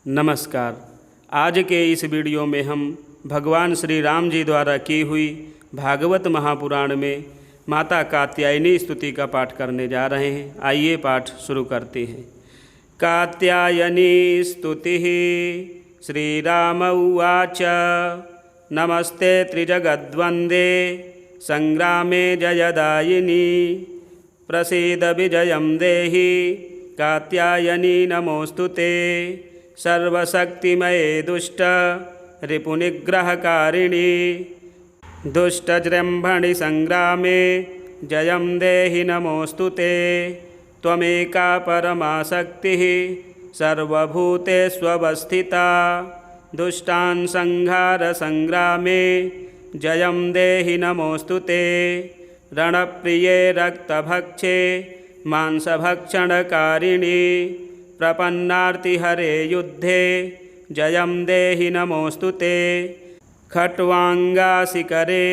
नमस्कार। आज के इस वीडियो में हम भगवान श्री राम जी द्वारा की हुई भागवत महापुराण में माता कात्यायनी स्तुति का पाठ करने जा रहे हैं। आइए पाठ शुरू करते हैं। कात्यायनी स्तुतिः। श्री राम उवाच। नमस्ते त्रिजगद्वंदे संग्रामे जयदायिनी प्रसीद विजयं देहि कात्यायनी नमोस्तुते सर्वशक्तिमये दुष्ट रिपुनिग्रहकारिणी दुष्टजृम्भणि संग्रामे जयं देहि नमोस्तुते त्वमेका परमा शक्तिः सर्वभूतेष्वस्थिता दुष्टान् संहार संग्रामे जयं देहि नमोस्तुते रणप्रिये रक्तभक्षे मांसभक्षणकारिणी प्रपन्नार्तिहरे युद्धे जयं देहि नमोस्तुते खट्वांगाशिखरे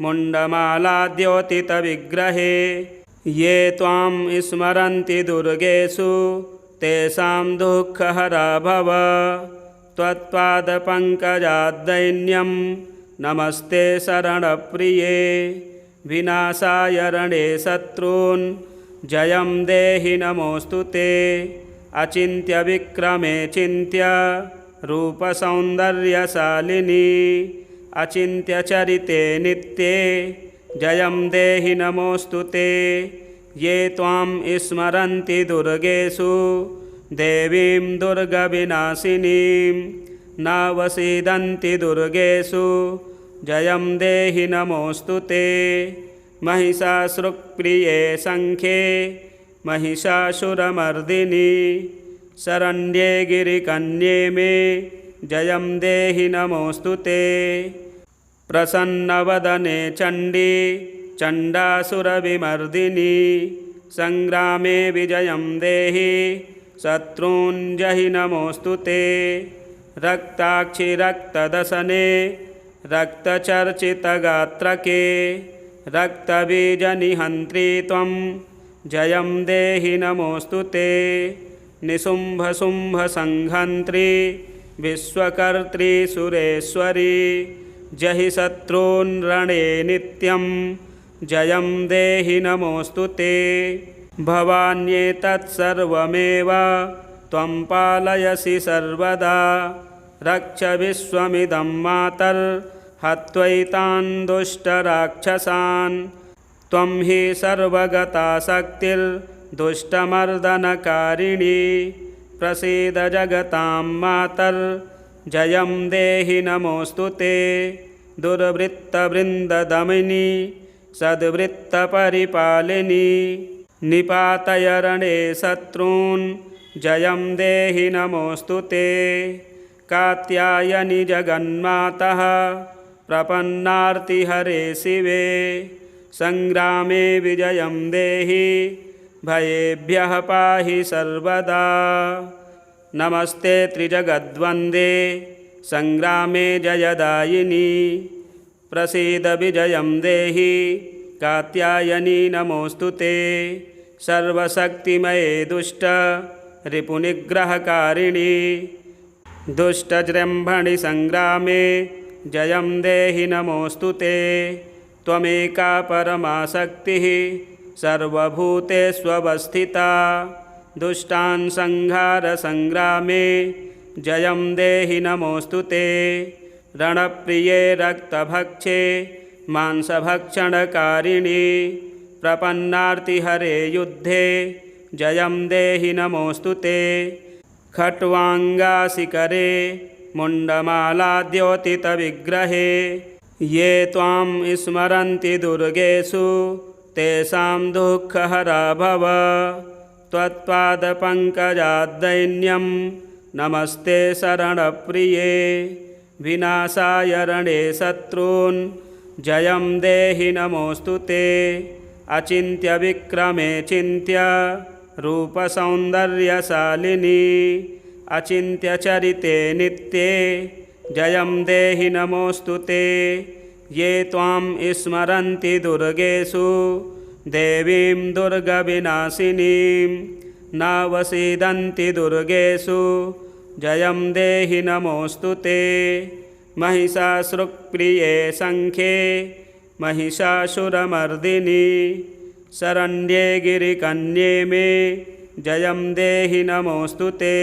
मुण्डमालाद्योतितविग्रहे ये त्वां स्मरन्ति दुर्गेषु तेषां दुःखहरा भव त्वत्पादपङ्कजाद्दैन्यं नमस्ते शरणप्रिये विनाशाय रणे शत्रून् जयं देहि नमोस्तुते अचिन्त्य विक्रमे चिन्त्य रूपसौन्दर्यशालिनी अचिन्त्य चरिते नित्ये जयं देहि नमोस्तुते ये त्वां स्मरन्ति दुर्गेषु देवीं दुर्गविनाशिनीं नावसीदन्ति दुर्गेषु जयं देहि नमोस्तुते महिषासुरप्रिये शङ्खे महिषासुरमर्दिनी शरण्ये गिरिकन्ये मे जयं देहि नमोस्तुते प्रसन्नवदने चण्डी चण्डासुरविमर्दिनी संग्रामे विजयं देहि शत्रून् जहि नमोस्तुते रक्ताक्षि रक्तदशने रक्तचर्चितगात्रके रक्तबीजनिहन्त्री त्वं जयं देहि नमोस्तुते निशुम्भशुम्भसंहन्त्री विश्वकर्त्री सुरेश्वरी जहि शत्रून् रणे नित्यं जयं देहि नमोस्तुते भवान्येतत्सर्वमेव त्वं पालयसि सर्वदा रक्ष विश्वमिदं मातर्हत्वैतान् दुष्टराक्षसान् त्वं हि सर्वगता शक्तिर्दुष्टमर्दनकारिणी प्रसीद जगतां मातर्जयं देहि नमोस्तुते दुर्वृत्तवृन्ददमिनी सद्वृत्तपरिपालिनी निपातय रणे शत्रून् जयं देहि नमोस्तुते कात्यायनि जगन्मातः प्रपन्नार्तिहरे शिवे संग्रामे विजयं देहि भयेभ्यः पाहि सर्वदा। नमस्ते त्रिजगद्वंदे संग्रामे जयदायिनी प्रसीद विजयं देहि कात्यायनी नमोस्तुते सर्वशक्तिमये दुष्ट रिपुनिग्रहकारिणी दुष्टजृम्भणि संग्रामे जयं देहि नमोस्तुते त्वमेका परमा शक्तिः सर्वभूतेष्वस्थिता दुष्टान् संहार संग्रामे जयं देहि नमोस्तुते रणप्रिये रक्तभक्षे मांसभक्षणकारिणी प्रपन्नार्तिहरे युद्धे जयं देहि नमोस्तुते खट्वांगाशिखरे मुण्डमालाद्योतितविग्रहे ये त्वां स्मरन्ति दुर्गेषु तेषां दुःखहरा भव त्वत्पादपङ्कजाद्दैन्यं नमस्ते शरणप्रिये विनाशाय रणे शत्रून् जयं देहि नमोस्तुते अचिन्त्य विक्रमे चिन्त्य रूपसौन्दर्यशालिनी अचिन्त्य चरिते नित्ये जयं देहि नमोस्तुते ये त्वां स्मरन्ति दुर्गेषु देवीं दुर्गविनाशिनीं नावसीदन्ति दुर्गेषु जयं देहि नमोऽस्तु ते। महिषासुरप्रिये सङ्ख्ये महिषासुरमर्दिनि शरण्ये गिरिकन्ये मे जयं देहि नमोऽस्तु ते।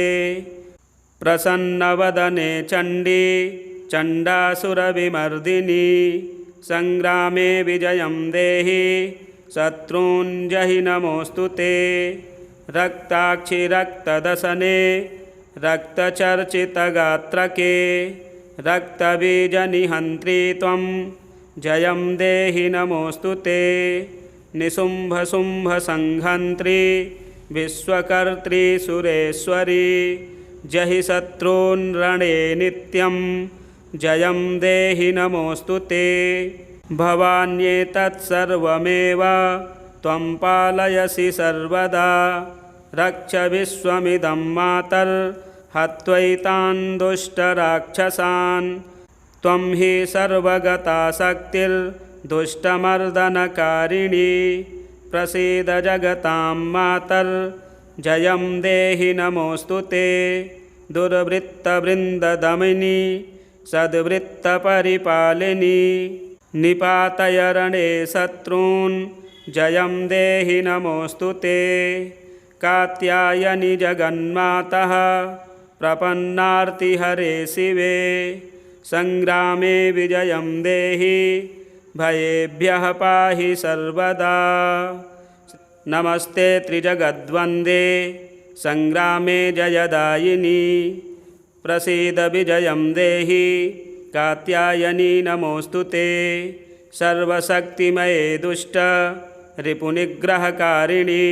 प्रसन्नवदने चण्डी चण्डासुरविमर्दिनि संग्रामे विजयं देहि शत्रून् जहि नमोऽस्तु ते। रक्ताक्षि रक्तदशने रक्तचर्चितगात्रके रक्तबीजनिहन्त्री त्वं जयं देहि नमोऽस्तु ते। निशुम्भशुम्भसंहन्त्री विश्वकर्त्री सुरेश्वरी जहि शत्रून् रणे नित्यं जयं देहि नमोऽस्तु ते। भवान्येतत्सर्वमेव त्वं पालयसि सर्वदा रक्ष विश्वमिदं मातर्हत्वैतान् दुष्टराक्षसान्। त्वं हि सर्वगता शक्तिर्दुष्टमर्दनकारिणी प्रसीद जगतां मातर्जयं देहि नमोऽस्तु ते। दुर्वृत्तवृन्ददमिनी सद्वृत्तपरिपालिनी निपातय रणे शत्रून् जयं देहि नमोऽस्तु ते। कात्यायनि जगन्मातः प्रपन्नार्तिहरे शिवे संग्रामे विजयं देहि भयेभ्यः पाहि सर्वदा। नमस्ते त्रिजगद्वन्दे संग्रामे जयदायिनी प्रसीद विजयं देहि कात्यायनी नमोऽस्तु ते। सर्वशक्तिमये दुष्ट रिपुनिग्रहकारिणी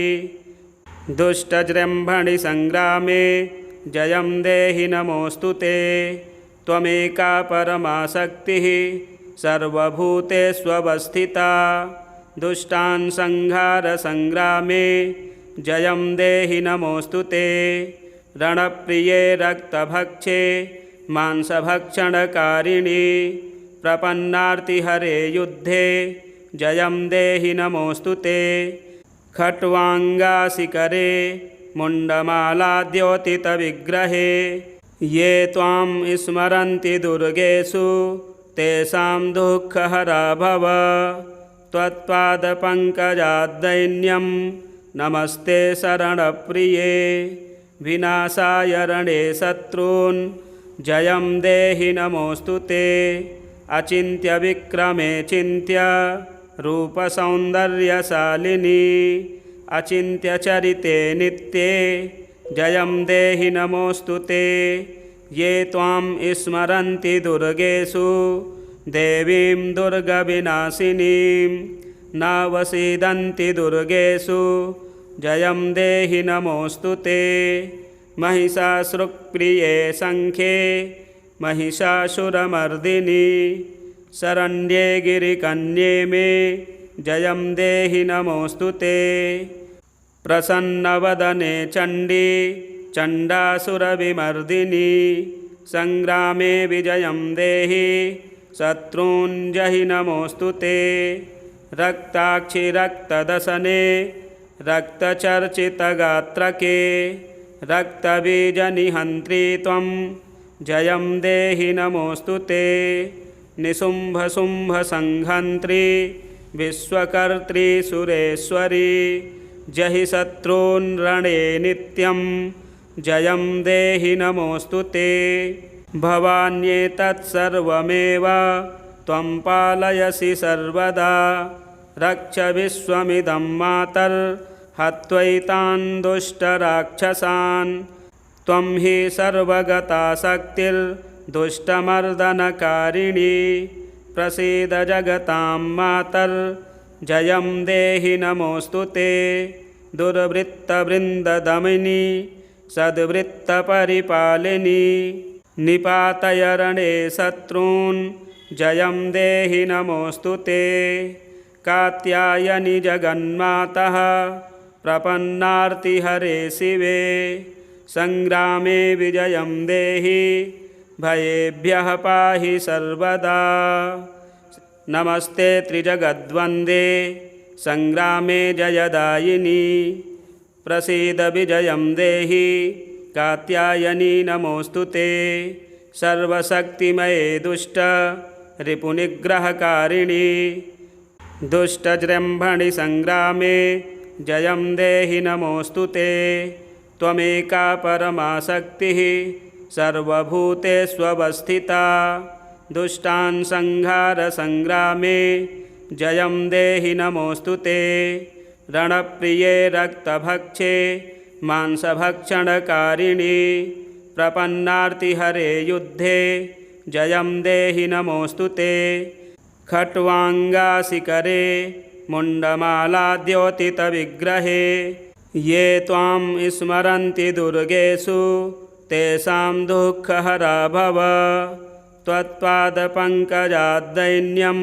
दुष्टजृम्भणि संग्रामे जयं देहि नमोऽस्तु ते। त्वमेका परमा शक्तिः सर्वभूतेष्वस्थिता दुष्टान् संहार संग्रामे जयं देहि नमोऽस्तु ते। रणप्रिये रक्तभक्षे मांसभक्षणकारिणी प्रपन्नार्तिहरे युद्धे जयं देहि नमोऽस्तु ते। खट्वाङ्गाशिखरे मुण्डमालाद्योतितविग्रहे ये त्वां स्मरन्ति दुर्गेषु तेषां दुःखहरा भव। त्वत्पादपङ्कजाद्दैन्यं नमस्ते शरणप्रिये विनाशाय रणे शत्रून् जयं देहि नमोऽस्तु ते। अचिन्त्यविक्रमे चिन्त्य रूपसौन्दर्यशालिनी अचिन्त्यचरिते नित्ये जयं देहि नमोऽस्तु ते। ये त्वां स्मरन्ति दुर्गेषु देवीं दुर्गविनाशिनीं नावसीदन्ति दुर्गेषु जयं देहि नमोऽस्तु ते। महिषासुरप्रिये सङ्ख्ये महिषासुरमर्दिनि शरण्ये गिरिकन्ये मे जयं देहि नमोऽस्तु ते। प्रसन्नवदने चण्डी चण्डासुरविमर्दिनि संग्रामे विजयं देहि शत्रून् जहि नमोऽस्तु ते। रक्ताक्षि रक्तदशने रक्तचर्चितगात्रके रक्तबीजनिहन्त्री त्वं जयं देहि नमोऽस्तु ते। निशुम्भशुम्भसंहन्त्री विश्वकर्त्री सुरेश्वरी जहि शत्रून् रणे नित्यं जयं देहि नमोऽस्तु ते। भवान्येतत्सर्वमेव त्वं पालयसि सर्वदा रक्ष विश्वमिदं मातर्हत्वैतान् दुष्टराक्षसान्। त्वं हि सर्वगता शक्तिर्दुष्टमर्दनकारिणी प्रसीद जगतां मातर्जयं देहि नमोऽस्तु ते। दुर्वृत्तवृन्ददमिनी सद्वृत्तपरिपालिनी निपातय रणे शत्रून् जयं देहि नमोऽस्तु ते। कात्यायनि जगन्मातः प्रपन्नार्तिहरे शिवे संग्रामे विजयं देहि भयेभ्यः पाहि सर्वदा। नमस्ते त्रिजगद्वन्दे संग्रामे जयदायिनी प्रसीद विजयं देहि कात्यायनी नमोऽस्तु ते। सर्वशक्तिमये दुष्ट रिपुनिग्रहकारिणी दुष्टजृम्भणि संग्रामे जयं देहि नमोऽस्तु ते। त्वमेका परमा शक्तिः सर्वभूतेष्वस्थिता दुष्टान् संहार संग्रामे जयं देहि नमोऽस्तु ते। रणप्रिये रक्तभक्षे मांसभक्षणकारिणी प्रपन्नार्तिहरे युद्धे जयं देहि नमोऽस्तु ते। खट्वाङ्गाशिखरे मुण्डमालाद्योतितविग्रहे ये त्वां स्मरन्ति दुर्गेषु तेषां दुःखहरा भव। त्वत्पादपङ्कजाद्दैन्यं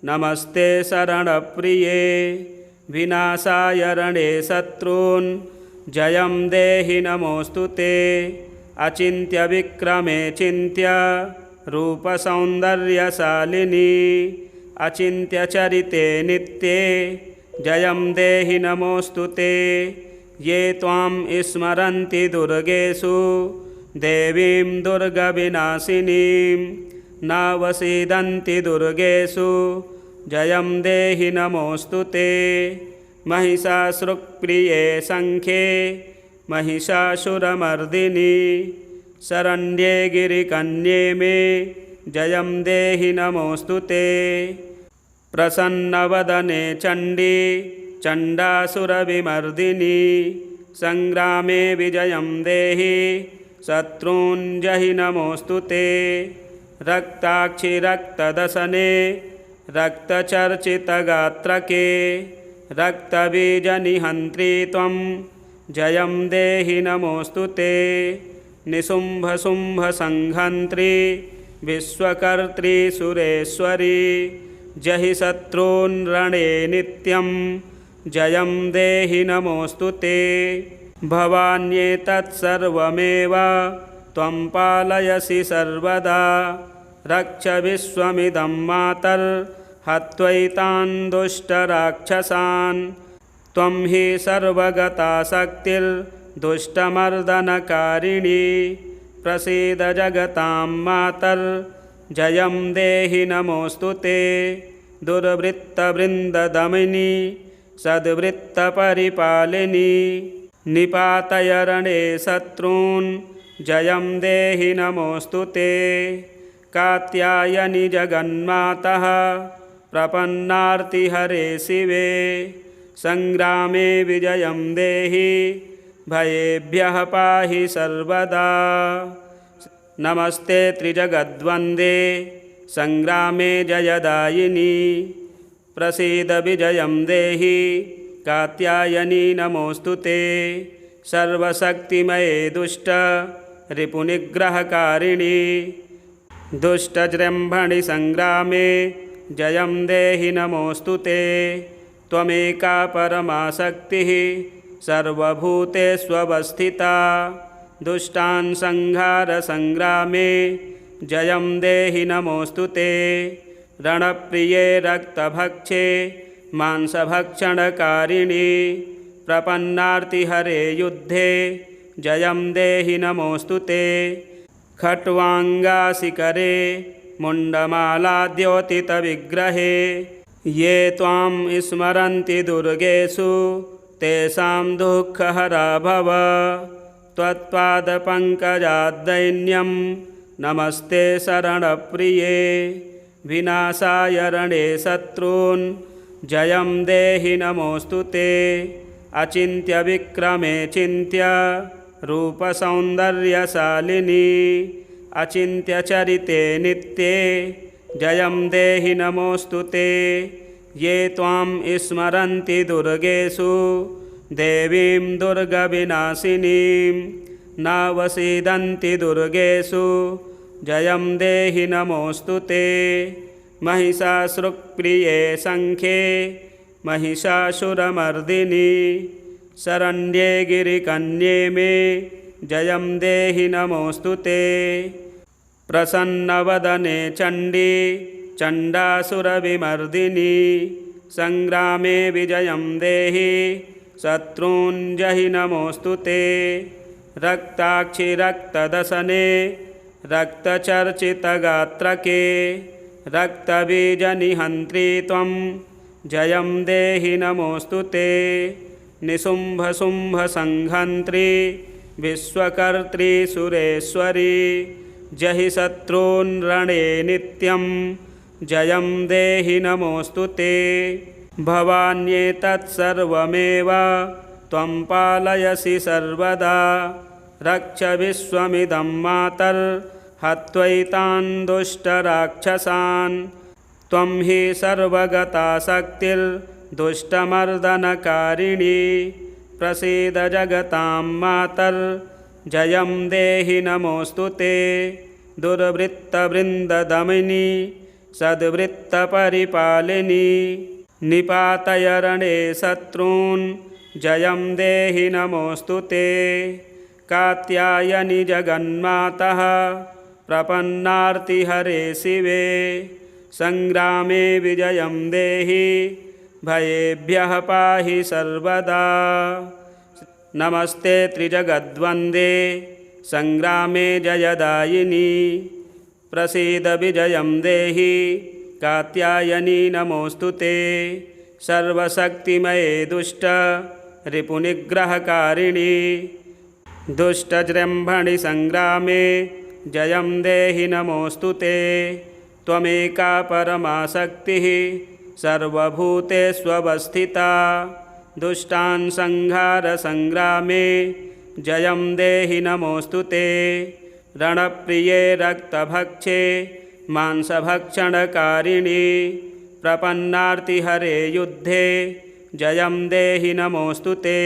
नमस्ते शरणप्रिये विनाशाय रणे शत्रून् जयं देहि नमोऽस्तु ते। अचिन्त्यविक्रमे चिन्त्य रूपसौन्दर्यशालिनी अचिन्त्यचरिते नित्ये जयं देहि नमोऽस्तु ते। ये त्वां स्मरन्ति दुर्गेषु देवीं दुर्गविनाशिनीं नावसीदन्ति दुर्गेषु जयं देहि नमोऽस्तु ते। महिषासुरप्रिये सङ्ख्ये महिषासुरमर्दिनी शरण्ये गिरिकन्ये मे जयं देहि नमोऽस्तु ते। प्रसन्नवदने चण्डी चण्डासुरविमर्दिनी संग्रामे विजयं देहि शत्रून् जहि नमोऽस्तु ते। रक्ताक्षि रक्तदशने रक्तचर्चितगात्रके रक्तबीजनिहन्त्री त्वं जयं देहि नमोऽस्तु ते। निशुम्भशुम्भसंहन्त्री विश्वकर्त्री सुरेश्वरी जहि शत्रून् रणे नित्यं जयं देहि नमोऽस्तु ते। भवान्येतत्सर्वमेव त्वं पालयसि सर्वदा रक्ष विश्वमिदं मातर्हत्वैतान् दुष्टराक्षसान्। त्वं हि सर्वगता शक्तिर्दुष्टमर्दनकारिणी प्रसीद जगतां मातर्जयं देहि नमोऽस्तु ते। दुर्वृत्तवृन्ददमिनी सद्वृत्तपरिपालिनी निपातय रणे शत्रून् जयं देहि नमोऽस्तु ते। कात्यायनि जगन्मातः प्रपन्नार्तिहरे शिवे संग्रामे विजयं देहि भयेभ्यः पाहि सर्वदा। नमस्ते त्रिजगद्वन्दे संग्रामे जयदायिनी प्रसीद विजयं देहि कात्यायनी नमोऽस्तु ते। सर्वशक्तिमये दुष्ट रिपुनिग्रहकारिणी दुष्टजृम्भणि संग्रामे जयं देहि नमोऽस्तु ते। त्वमेका परमा शक्तिः सर्वभूतेष्वस्थिता दुष्टान् संहार संग्रामे जयं देहि नमोऽस्तु ते। रणप्रिये रक्तभक्षे मांसभक्षणकारिणी प्रपन्नार्तिहरे युद्धे जयं देहि नमोऽस्तु ते। खट्वाङ्गाशिखरे मुण्डमालाद्योतितविग्रहे ये त्वां स्मरन्ति दुर्गेषु तेषां दुःखहरा भव। त्वत्पादपङ्कजाद्दैन्यं नमस्ते शरणप्रिये विनाशाय रणे शत्रून् जयं देहि नमोऽस्तु ते। अचिन्त्यविक्रमे चिन्त्य रूपसौन्दर्यशालिनी अचिन्त्यचरिते नित्ये जयं देहि नमोऽस्तु ते। ये त्वां स्मरन्ति दुर्गेषु देवीं दुर्गविनाशिनीं नावसीदन्ति दुर्गेषु जयं देहि नमोऽस्तु ते। महिषासुरप्रिये सङ्ख्ये महिषासुरमर्दिनी शरण्ये गिरिकन्ये मे जयं देहि नमोऽस्तु ते। प्रसन्नवदने चण्डी चण्डासुरविमर्दिनी संग्रामे विजयं देहि शत्रून् जहि नमोऽस्तु ते। रक्ताक्षि रक्तदसने रक्तचर्चितगात्रके रक्तबीजनिहन्त्री त्वं जयं देहि नमोऽस्तु ते। निशुम्भशुम्भसंहन्त्री विश्वकर्त्री सुरेश्वरी जहि शत्रून् रणे नित्यं जयं देहि नमोऽस्तु ते। भवान्येतत्सर्वमेव त्वं पालयसि सर्वदा रक्ष विश्वमिदं मातर्हत्वैतान् दुष्टराक्षसान्। त्वं हि सर्वगता शक्तिर्दुष्टमर्दनकारिणी प्रसीद जगतां मातर्जयं देहि नमोऽस्तु ते। दुर्वृत्तवृन्ददमिनी सद्वृत्तपरिपालिनी निपातय रणे शत्रून् जयं देहि नमोऽस्तु ते। कात्यायनि जगन्मातः प्रपन्नार्तिहरे शिवे संग्रामे विजयं देहि भयेभ्यः पाहि सर्वदा। नमस्ते त्रिजगद्वन्द्वे संग्रामे जयदायिनी प्रसीद विजयं देहि कात्यायनी नमोऽस्तु ते। सर्वशक्तिमये दुष्ट रिपुनिग्रहकारिणी दुष्टजृम्भणि संग्रामे जयं देहि नमोऽस्तु ते। त्वमेका परमा शक्तिः सर्वभूतेष्वस्थिता दुष्टान् संहार संग्रामे जयं देहि नमोऽस्तु ते। रणप्रिये रक्तभक्षे मांसभक्षणकारिणी प्रपन्नार्तिहरे युद्धे जयं देहि नमोऽस्तु ते।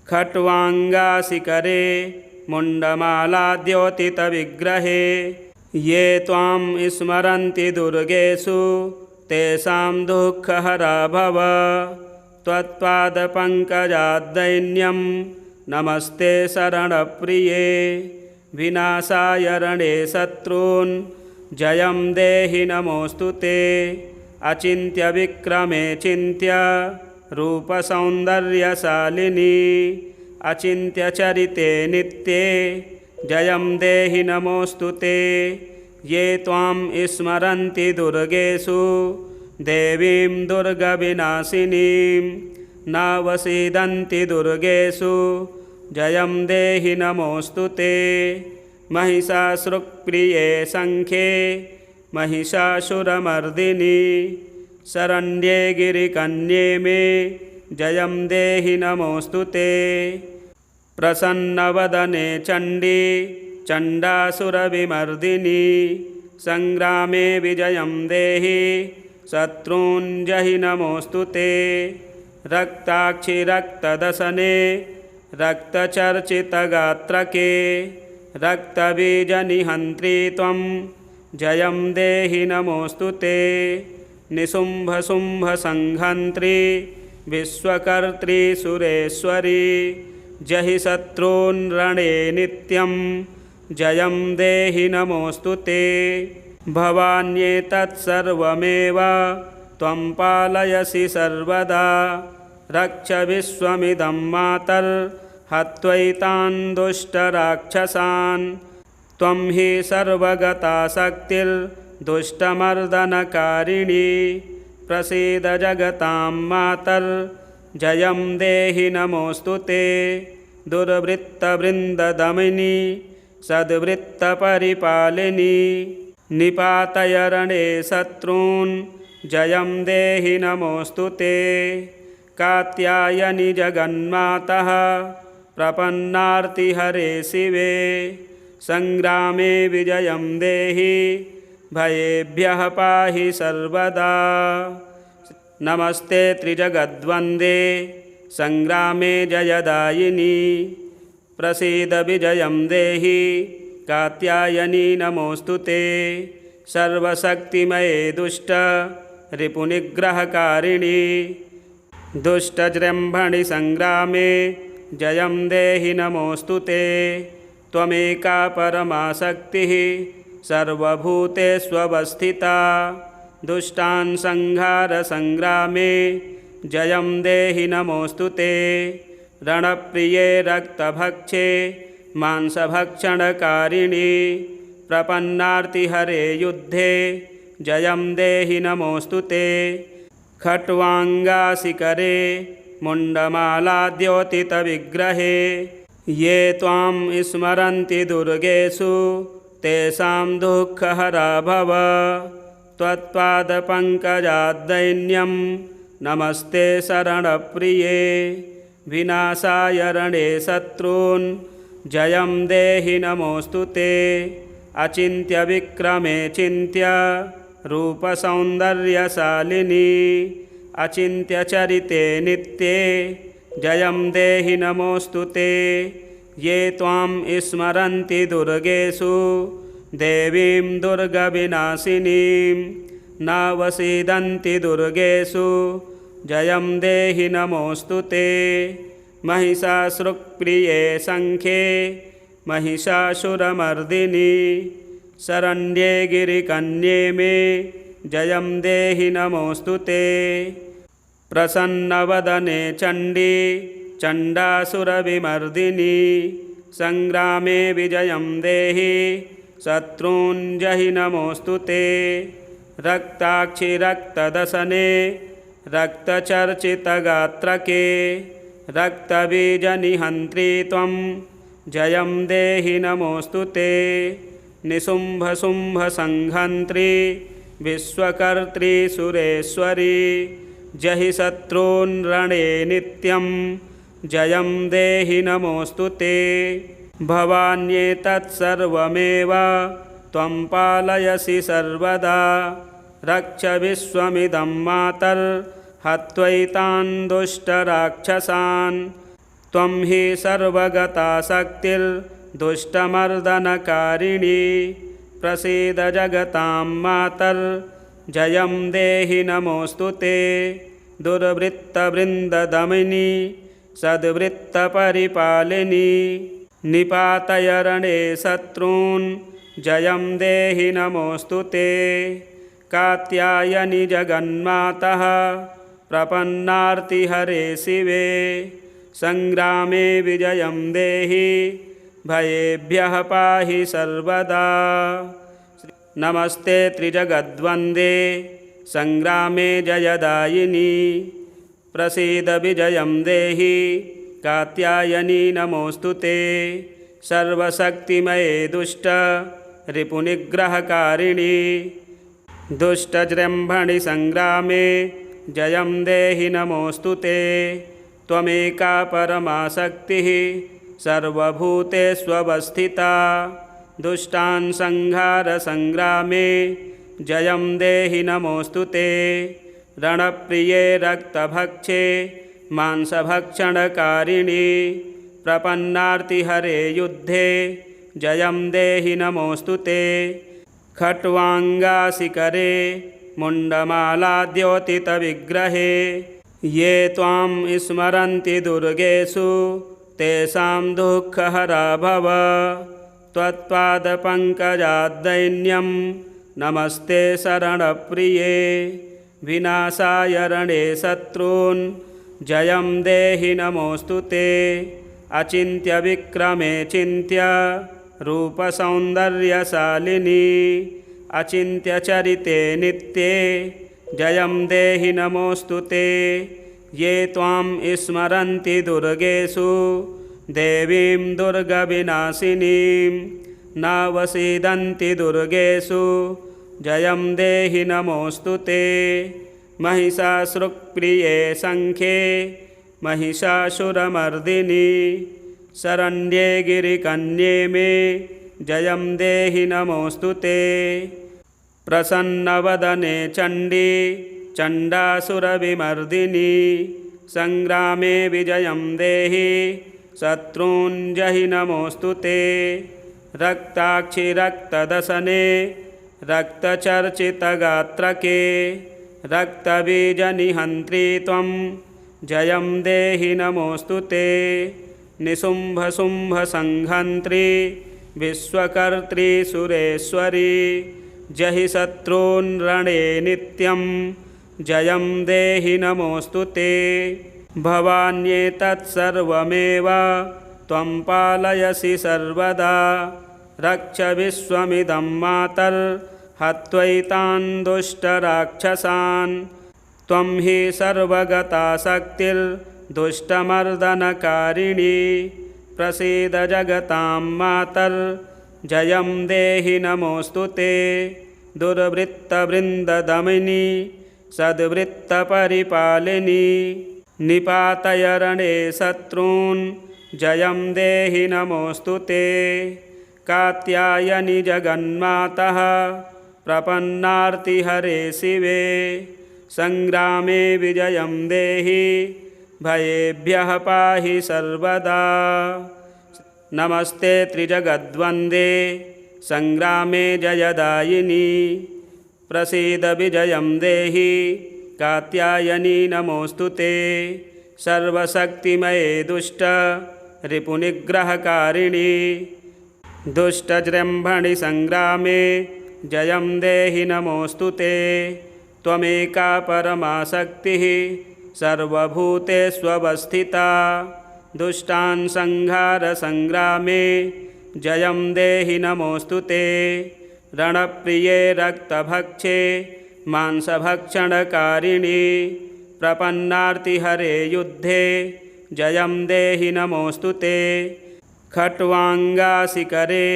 खट्वाङ्गाशिखरे मुण्डमालाद्योतितविग्रहे ये त्वां स्मरन्ति दुर्गेषु तेषां दुःखहरा भव। त्वत्पादपङ्कजाद्दैन्यं नमस्ते शरणप्रिये विनाशाय रणे शत्रून् जयं देहि नमोऽस्तु ते। अचिन्त्यविक्रमे चिन्त्य रूपसौन्दर्यशालिनी अचिन्त्यचरिते नित्ये जयं देहि नमोऽस्तु ते। ये त्वां स्मरन्ति दुर्गेषु देवीं दुर्गविनाशिनीं नावसीदन्ति दुर्गेषु जयं देहि नमोऽस्तु ते। महिषासुरप्रिये शङ्खे महिषासुरमर्दिनी शरण्ये गिरिकन्ये मे जयं देहि नमोऽस्तु ते। प्रसन्नवदने चण्डी चण्डासुरविमर्दिनी संग्रामे विजयं देहि शत्रून् जहि नमोऽस्तु ते। रक्ताक्षि रक्तदसने रक्तचर्चितगात्रके रक्तबीजनिहन्त्री त्वं जयं देहि नमोऽस्तु ते। निशुम्भशुम्भसंहन्त्री विश्वकर्त्री सुरेश्वरी जहि शत्रून् रणे नित्यं जयं देहि नमोऽस्तु ते। भवान्येतत्सर्वमेव त्वं पालयसि सर्वदा रक्ष विश्वमिदं मातर्हत्वैतान् दुष्टराक्षसान्। त्वं हि सर्वगता शक्तिर्दुष्टमर्दनकारिणी प्रसीद जगतां मातर्जयं देहि नमोऽस्तु ते। दुर्वृत्तवृन्ददमिनी सद्वृत्तपरिपालिनी निपातय रणे शत्रून् जयं देहि नमोऽस्तु ते। कात्यायनि जगन्मातः प्रपन्नार्तिहरे शिवे संग्रामे विजयं देहि भयेभ्यः पाहि सर्वदा। नमस्ते त्रिजगद्वन्द्वे संग्रामे जयदायिनी प्रसीद विजयं देहि कात्यायनी नमोऽस्तु ते। सर्वशक्तिमये दुष्ट रिपुनिग्रहकारिणी दुष्टजृम्भणि संग्रामे जयं देहि नमोऽस्तु ते। त्वमेका परमा शक्तिः सर्वभूतेष्वस्थिता दुष्टान् संहार संग्रामे जयं देहि नमोऽस्तु ते। रणप्रिये रक्तभक्षे मांसभक्षणकारिणी प्रपन्नार्तिहरे युद्धे जयं देहि नमोऽस्तु ते। खट्वांगाशिकरे मुण्डमालाद्योतितविग्रहे ये त्वां स्मरन्ति दुर्गेषु तेषां दुःखहरा भव। त्वत्पादपङ्कजाद्दैन्यं नमस्ते शरणप्रिये विनाशाय रणे शत्रून् जयं देहि नमोऽस्तु ते। अचिन्त्यविक्रमे चिन्त्य रूपसौन्दर्यशालिनी अचिन्त्यचरिते नित्ये जयं देहि नमोऽस्तु ते। ये त्वां स्मरन्ति दुर्गेषु देवीं दुर्गविनाशिनीं नावसीदन्ति दुर्गेषु जयं देहि नमोऽस्तु ते। महिषासुरप्रिये सङ्ख्ये महिषासुरमर्दिनी शरण्ये गिरिकन्ये मे जयं देहि नमोऽस्तु ते। प्रसन्नवदने चण्डी चण्डासुरविमर्दिनी संग्रामे विजयं देहि शत्रून् जहि नमोऽस्तु ते। रक्ताक्षि रक्तदशने रक्तचर्चितगात्रके रक्तबीजनिहन्त्री त्वं जयं देहि नमोऽस्तु ते। निशुम्भशुम्भसंहन्त्री विश्वकर्त्री सुरेश्वरी जहि शत्रून् रणे नित्यं जयं देहि नमोऽस्तु ते। भवान्येतत्सर्वमेव त्वं पालयसि सर्वदा रक्ष विश्वमिदं मातर्हत्वैतान् दुष्टराक्षसान्। त्वं हि सर्वगता शक्तिर्दुष्टमर्दनकारिणी प्रसीद जगतां मातर्जयं देहि नमोऽस्तु ते। दुर्वृत्तवृन्ददमिनी सद्वृत्तपरिपालिनी निपातय रणे शत्रून् जयं देहि नमोऽस्तु ते। कात्यायनि जगन्मातः प्रपन्नार्तिहरे शिवे संग्रामे विजयं देहि भयेभ्यः पाहि सर्वदा। नमस्ते त्रिजगद्वन्दे संग्रामे जयदायिनी प्रसीद विजयं देहि कात्यायनी नमोऽस्तु ते। सर्वशक्तिमये दुष्ट रिपुनिग्रहकारिणी दुष्टजृम्भणि संग्रामे जयं देहि नमोऽस्तु ते। त्वमेका परमा शक्तिः सर्वभूतेष्वस्थिता दुष्टान् संहार संग्रामे जयं देहि नमोऽस्तु ते। रणप्रिये रक्तभक्षे मांसभक्षणकारिणी प्रपन्नार्तिहरे युद्धे जयं देहि नमोऽस्तु ते। खट्वांगाशिकरे मुण्डमालाद्योतितविग्रहे ये त्वां स्मरन्ति दुर्गेषु तेषां दुःखहरा भव। त्वत्पादपङ्कजाद्दैन्यं नमस्ते शरणप्रिये विनाशाय रणे शत्रून् जयं देहि नमोऽस्तु ते। अचिन्त्यविक्रमे चिन्त्य रूपसौन्दर्यशालिनी अचिन्त्यचरिते नित्ये जयं देहि नमोऽस्तु ते। ये त्वां स्मरन्ति दुर्गेषु देवीं दुर्गविनाशिनीं नावसीदन्ति दुर्गेषु जयं देहि नमोऽस्तु ते। महिषासुरप्रिये सङ्ख्ये महिषासुरमर्दिनी शरण्ये गिरिकन्ये मे जयं देहि नमोऽस्तु ते। प्रसन्नवदने चण्डी चण्डासुरविमर्दिनी संग्रामे विजयं देहि शत्रून् जहि नमोऽस्तु ते। रक्ताक्षि रक्तदशने रक्तचर्चितगात्रके रक्तबीजनिहन्त्री त्वं जयं देहि नमोऽस्तु ते। निशुम्भशुम्भसंहन्त्री विश्वकर्त्री सुरेश्वरी जहि शत्रून् रणे नित्यं जयं देहि नमोऽस्तु ते। भवान्येतत्सर्वमेव त्वं पालयसि सर्वदा रक्ष विश्वमिदं मातर्हत्वैतान् दुष्टराक्षसान् त्वं हि सर्वगता शक्तिर्दुष्टमर्दनकारिणी प्रसीद जगतां मातर्जयं देहि नमोऽस्तु ते दुर्वृत्तवृन्ददमिनी सद्वृत्तपरिपालिनी निपातय रणे शत्रून् जयं देहि नमोऽस्तु ते कात्यायनि जगन्मातः प्रपन्नार्तिहरे शिवे संग्रामे विजयं देहि भयेभ्यः पाहि सर्वदा नमस्ते त्रिजगद्वन्दे संग्रामे जयदायिनी प्रसीद विजयं देहि कात्यायनी नमोऽस्तु ते सर्वशक्तिमये दुष्ट रिपुनिग्रहकारिणी दुष्टजृम्भणि संग्रामे जयं देहि नमोऽस्तु ते त्वमेका परमा शक्तिः सर्वभूतेष्वस्थिता दुष्टान् संहार संग्रामे जयं देहि नमोऽस्तु ते रणप्रिये रक्तभक्षे मांसभक्षणकारिणी प्रपन्नार्तिहरे युद्धे जयं देहि नमोऽस्तु ते खट्वाङ्गाशिखरे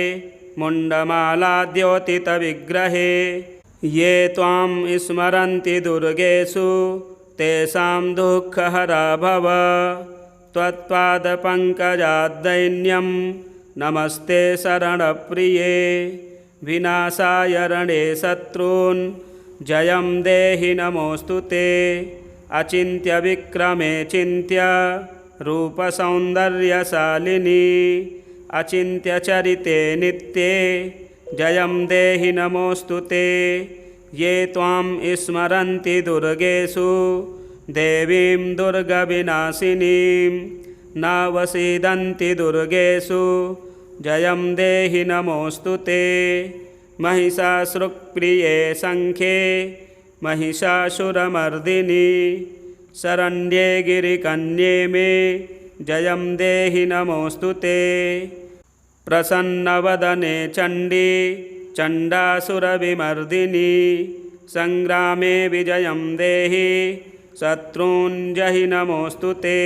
मुण्डमालाद्योतितविग्रहे ये त्वां स्मरन्ति दुर्गेषु तेषां दुःखहरा भव त्वत्पादपङ्कजाद्दैन्यं नमस्ते शरणप्रिये विनाशाय रणे शत्रून् जयं देहि नमोऽस्तु ते अचिन्त्यविक्रमे चिन्त्य रूपसौन्दर्यशालिनी अचिन्त्यचरिते नित्ये जयं देहि नमोऽस्तु ते ये त्वां स्मरन्ति दुर्गेषु देवीं दुर्गविनाशिनीं नावसीदन्ति दुर्गेषु जयं देहि नमोऽस्तु ते महिषासुरप्रिये शङ्खे महिषासुरमर्दिनी शरण्ये गिरिकन्ये मे जयं देहि नमोऽस्तु ते प्रसन्नवदने चण्डी चण्डासुरविमर्दिनी संग्रामे विजयं देहि शत्रून् जहि नमोऽस्तु ते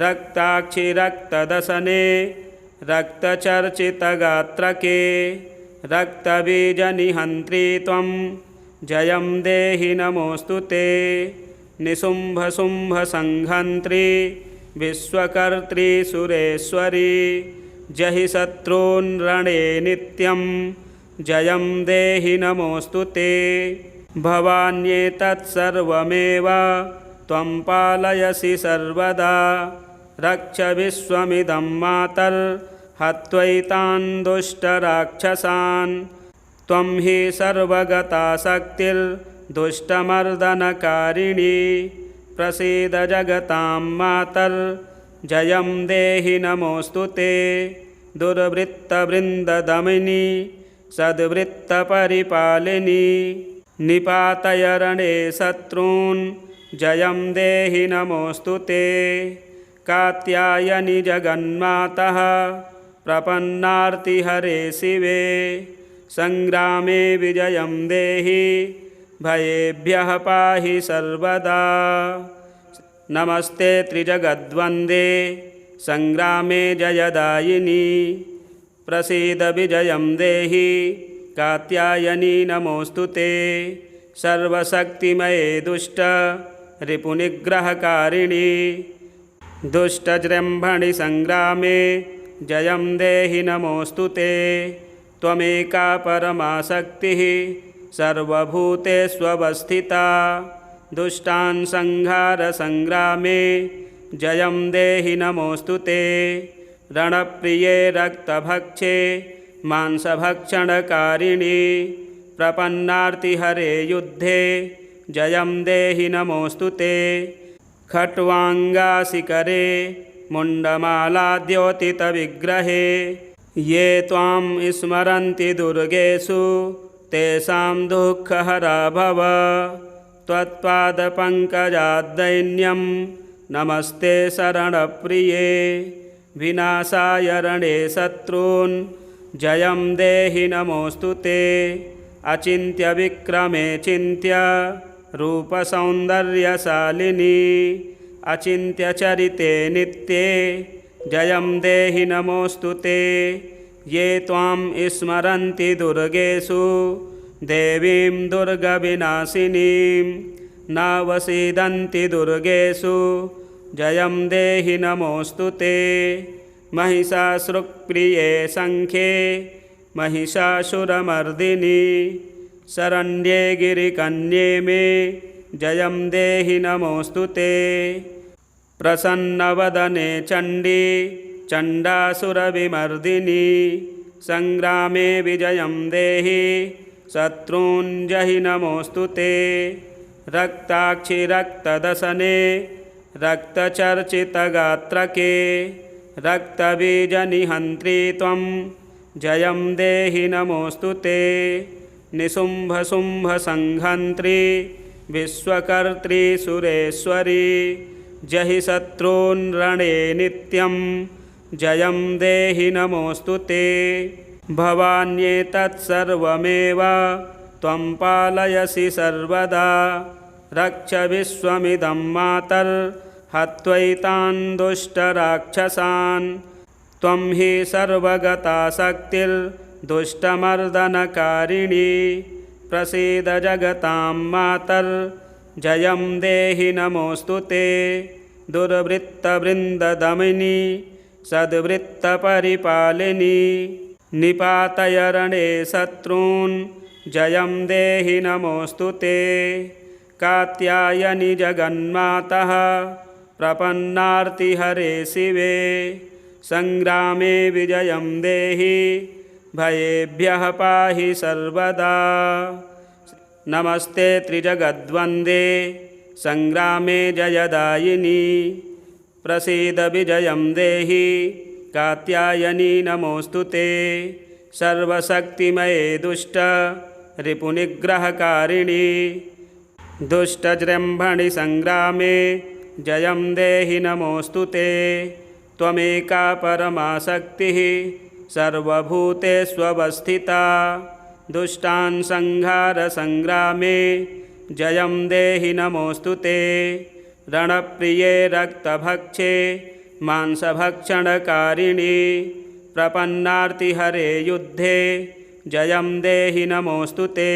रक्ताक्षि रक्तदशने रक्तचर्चितगात्रके रक्तबीजनिहन्त्री त्वं जयं देहि नमोऽस्तु ते निशुम्भशुम्भसंहन्त्री विश्वकर्त्री सुरेश्वरी जहि शत्रून् रणे नित्यं जयं देहि नमोऽस्तु ते भवान्येतत्सर्वमेव त्वं पालयसि सर्वदा रक्ष विश्वमिदं मातर्हत्वैतान् दुष्टराक्षसान् त्वं हि सर्वगता शक्तिर्दुष्टमर्दनकारिणी प्रसीद जगतां मातर्जयं देहि नमोऽस्तु ते दुर्वृत्तवृन्ददमिनी सद्वृत्तपरिपालिनी निपातय रणे शत्रून् जयं देहि नमोऽस्तु ते कात्यायनि जगन्मातः प्रपन्नार्तिहरे शिवे संग्रामे विजयं देहि भयेभ्यः पाहि सर्वदा नमस्ते त्रिजगद्वन्दे संग्रामे जयदायिनी प्रसीद विजयं देहि कात्यायनी नमोऽस्तु ते सर्वशक्तिमये दुष्ट रिपुनिग्रहकारिणी दुष्टजृम्भणि संग्रामे जयं देहि नमोऽस्तु ते त्वमेका परमा शक्तिः सर्वभूतेष्वस्थिता दुष्टान् संहार संग्रामे जयं देहि नमोऽस्तु ते रणप्रिये रक्तभक्षे मांसभक्षणकारिणी प्रपन्नार्तिहरे युद्धे जयं देहि नमोऽस्तु ते खट्वाङ्गाशिखरे मुण्डमालाद्योतितविग्रहे ये त्वां स्मरन्ति दुर्गेषु तेषां दुःखहरा भव त्वत्पादपङ्कजाद्दैन्यं नमस्ते शरणप्रिये विनाशाय रणे शत्रून् जयं देहि नमोऽस्तु ते। अचिन्त्यविक्रमे चिन्त्य रूपसौन्दर्यशालिनी अचिन्त्यचरिते नित्ये जयं देहि नमोऽस्तु ते। ये त्वां स्मरन्ति दुर्गेषु देवीं दुर्गविनाशिनीं नावसीदन्ति दुर्गेषु जयं देहि नमोऽस्तु ते। महिषासुरप्रिये सङ्ख्ये महिषासुरमर्दिनी शरण्ये गिरिकन्ये मे जयं देहि नमोऽस्तु ते। प्रसन्नवदने चण्डी चण्डासुरविमर्दिनी संग्रामे विजयं देहि शत्रून् जहि नमोऽस्तु ते। रक्ताक्षि रक्तदशने रक्तचर्चितगात्रके रक्तबीजनिहन्त्री त्वं जयं देहि नमोऽस्तु ते। निशुम्भशुम्भसंहन्त्री विश्वकर्त्री सुरेश्वरी जहि शत्रून् रणे नित्यं जयं देहि नमोऽस्तु ते। भवान्येतत्सर्वमेव त्वं पालयसि सर्वदा रक्ष विश्वमिदं मातर्हत्वैतान् दुष्टराक्षसान्। त्वं हि सर्वगता शक्तिर्दुष्टमर्दनकारिणी प्रसीद जगतां मातर्जयं देहि नमोऽस्तु ते। दुर्वृत्तवृन्ददमिनी सद्वृत्तपरिपालिनी निपातय रणे शत्रून् जयं देहि नमोऽस्तु ते। कात्यायनि जगन्मातः प्रपन्नार्तिहरे शिवे संग्रामे विजयं देहि भयेभ्यः पाहि सर्वदा। नमस्ते त्रिजगद्वन्दे संग्रामे जयदायिनी प्रसीद विजयं देहि कात्यायनी नमोऽस्तु ते। सर्वशक्तिमये दुष्ट रिपुनिग्रहकारिणी दुष्टजृम्भणि संग्रामे जयं देहि नमोऽस्तु ते। त्वमेका परमा शक्तिः सर्वभूतेष्वस्थिता दुष्टान् संहार संग्रामे जयं देहि नमोऽस्तु ते। रणप्रिये रक्तभक्षे मांसभक्षणकारिणी प्रपन्नार्तिहरे युद्धे जयं देहि नमोऽस्तु ते।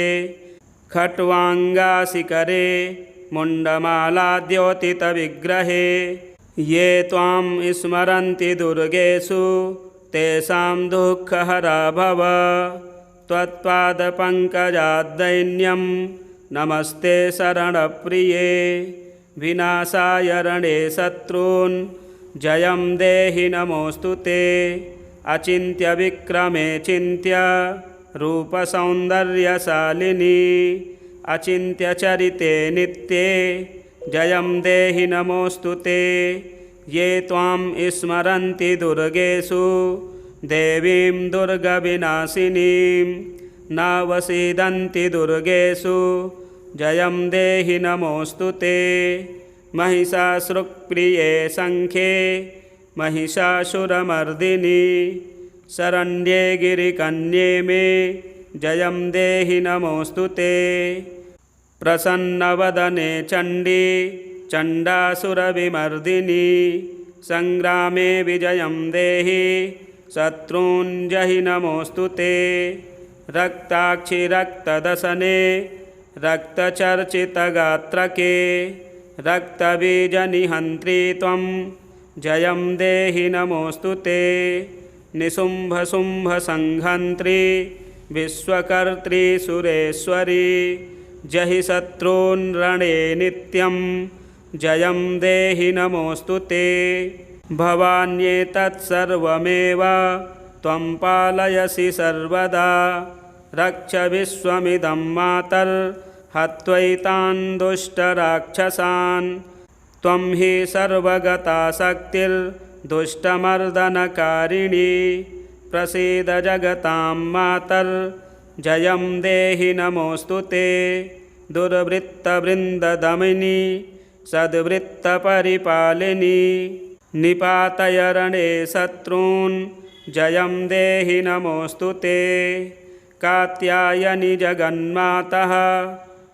खट्वाङ्गाशिखरे मुण्डमालाद्योतितविग्रहे ये त्वां स्मरन्ति दुर्गेषु तेषां दुःखहरा भव। त्वत्पादपङ्कजाद्दैन्यं नमस्ते शरणप्रिये विनाशाय रणे शत्रून् जयं देहि नमोऽस्तु ते। अचिन्त्यविक्रमे चिन्त्य रूपसौन्दर्यशालिनी अचिन्त्यचरिते नित्ये जयं देहि नमोऽस्तु ते। ये त्वां स्मरन्ति दुर्गेषु देवीं दुर्गविनाशिनीं नावसीदन्ति दुर्गेषु जयं देहि नमोऽस्तु ते। महिषासुरप्रिये सङ्ख्ये महिषासुरमर्दिनी शरण्ये गिरिकन्ये मे जयं देहि नमोऽस्तु ते। प्रसन्नवदने चण्डी चण्डासुरविमर्दिनी संग्रामे विजयं देहि शत्रून् जहि नमोऽस्तु ते। रक्ताक्षि रक्तदशने रक्तचर्चितगात्रके रक्तबीजनिहन्त्री त्वं जयं देहि नमोऽस्तु ते। निशुम्भशुम्भसंहन्त्री विश्वकर्त्री सुरेश्वरी जहि शत्रून् रणे नित्यं जयं देहि नमोऽस्तु ते। भवान्येतत्सर्वमेव त्वं पालयसि सर्वदा रक्ष विश्वमिदं मातर्हत्वैतान् दुष्टराक्षसान्। त्वं हि सर्वगता शक्तिर्दुष्टमर्दनकारिणी प्रसीद जगतां मातर्जयं देहि नमोऽस्तु ते। दुर्वृत्तवृन्ददमिनी सद्वृत्तपरिपालिनी निपातय रणे शत्रून् जयं देहि नमोऽस्तु ते। कात्यायनि जगन्मातः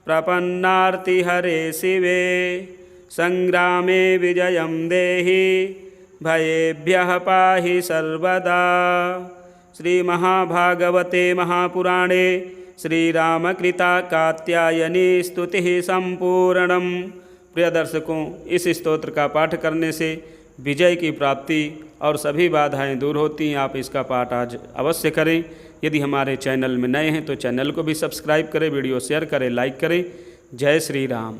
प्रपन्नार्तिहरे शिवे। संग्रामे विजयं देहि भयेभ्यः पाहि सर्वदा। श्रीमहाभागवते महापुराणे श्रीरामकृता कात्यायनी स्तुतिः संपूर्णम्। प्रिय दर्शकों, इस स्तोत्र का पाठ करने से विजय की प्राप्ति और सभी बाधाएं दूर होती हैं। आप इसका पाठ आज अवश्य करें। यदि हमारे चैनल में नए हैं तो चैनल को भी सब्सक्राइब करें, वीडियो शेयर करें, लाइक करें। जय श्री राम।